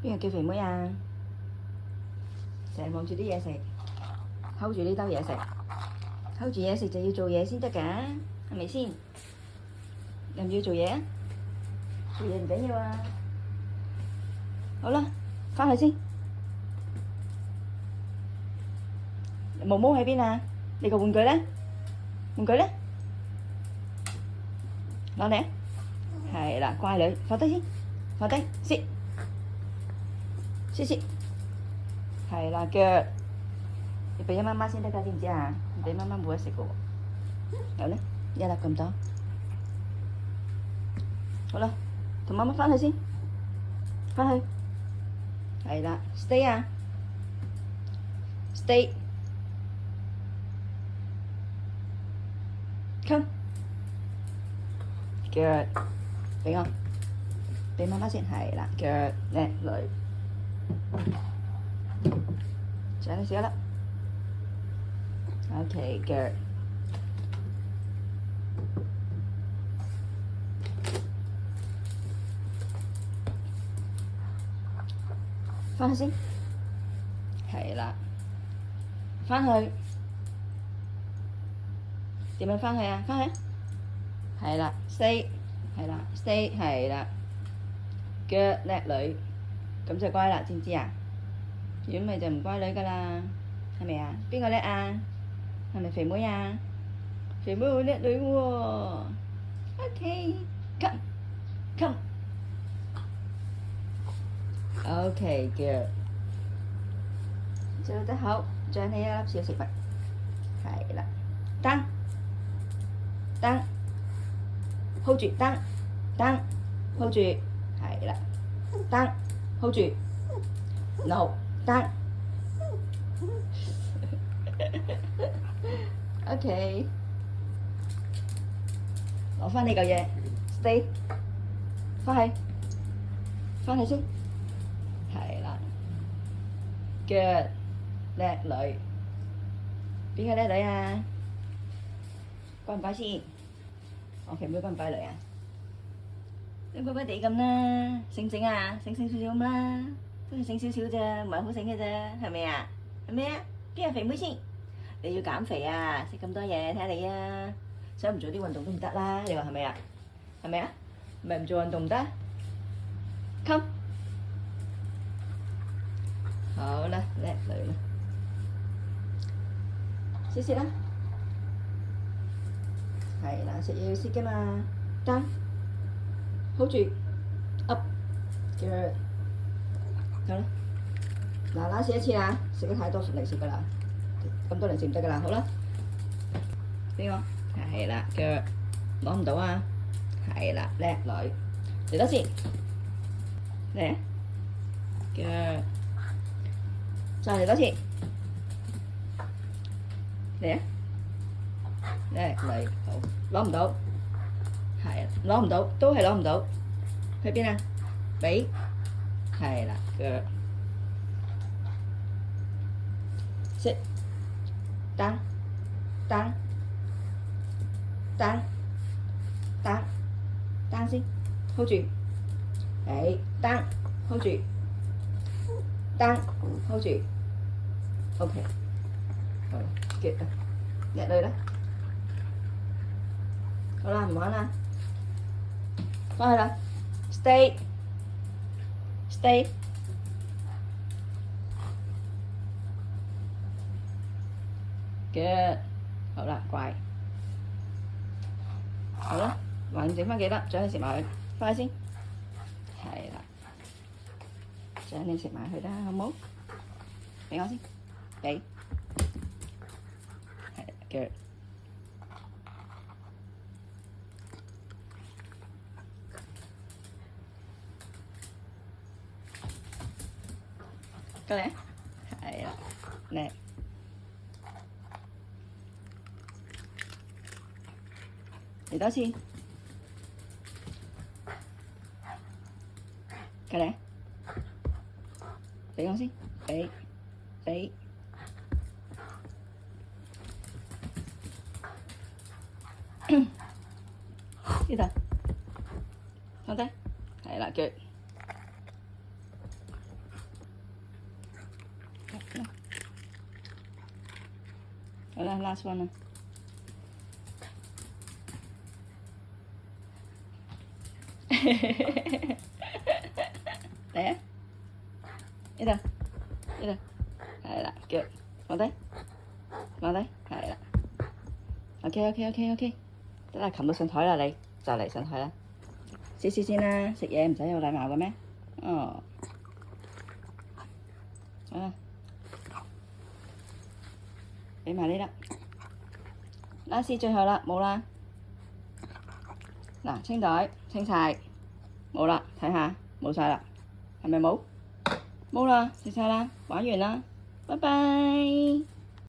邊個叫肥妹啊？成日望住啲嘢食，hold住呢兜嘢食，hold住嘢食就要做嘢先得㗎，係咪先？要唔要做嘢啊？做嘢唔緊要啊。好啦，返去先。毛毛喺邊啊？你個玩具咧？玩具咧？攞嚟啊！係啦，乖女，放低先，放低，sit，係啦，腳你俾咗媽媽先得㗎，知唔知啊？唔俾媽媽冇得食㗎喎。有咧，一粒咁多。好啦，同媽媽返去先，返去。係啦 ，stay 啊 ，stay。Come， 腳俾我，俾媽媽先，係啦，腳叻女，仲有少一粒。OK， 腳返去先，係啦，返去點樣返去啊？返去，係啦 ，stay， 係啦 ，stay， 係啦，腳叻女，咁就乖啦，知唔知啊？如果唔係就唔乖女㗎啦，係咪啊？邊個叻啊？係咪肥妹啊？肥妹好叻女喎。OK，come。OK， 腳做得好，獎你一粒小食物，係啦，蹬，hold 住，蹬，hold 住，係啦，蹬 ，hold 住 ，no， 蹬，OK， 攞返你嚿嘢 ，stay， 返去先。係啦，腳叻女，邊個叻女啊？乖唔乖先？我肥妹乖唔乖女啊？你乖乖地咁啦，醒醒啊，醒少少咁啦，都係醒少少啫，唔係好醒嘅啫，係咪啊？係咪啊？邊個肥妹先？你要減肥啊，食咁多嘢，睇下你啊，想唔做啲運動都唔得啦，你話係咪啊？係咪啊？咪唔做運動唔得 ？Come。好啦，叻女啦，試啦，係啦，食嘢要試㗎嘛，得 ，hold 住 ，up， 腳，好啦，嗱試一次啊，食得太多零食㗎啦，咁多零食唔得㗎啦，好啦，邊個？係啦，腳攞唔到啊，係啦，叻女，嚟多次，嚟，腳。再嚟多次，嚟啊！叻女，好，攞唔到，係啊，攞唔到，都係攞唔到，去邊啊？俾，係啦，腳，sit，蹬先 ，hold 住，俾，蹬 ，hold 住，蹬 ，hold 住。OK， 好，good 啊，叻女啦，好啦，唔玩啦，返去啦 ，stay， good， 好啦，乖，好啦，還剩返幾粒，將你食埋佢，返去先，係啦，將你食埋佢啦，好冇？俾我先。俾，係腳，過嚟，係啦，叻，嚟多次，過嚟，俾我先，俾。呢度，放低，係啦，腳好啦，last one 啦。嚟啊！呢度，呢度，係啦，腳放低，放低，係啦。OK，得啦，擒到上台啦，你就嚟上台啦。試試先啦，食嘢唔使有禮貌嘅咩？哦，好啦，俾埋你啦。last 最後啦，冇啦。嗱，清袋清晒，冇啦，睇下冇晒啦，係咪冇？冇啦，食晒啦，玩完啦，拜拜。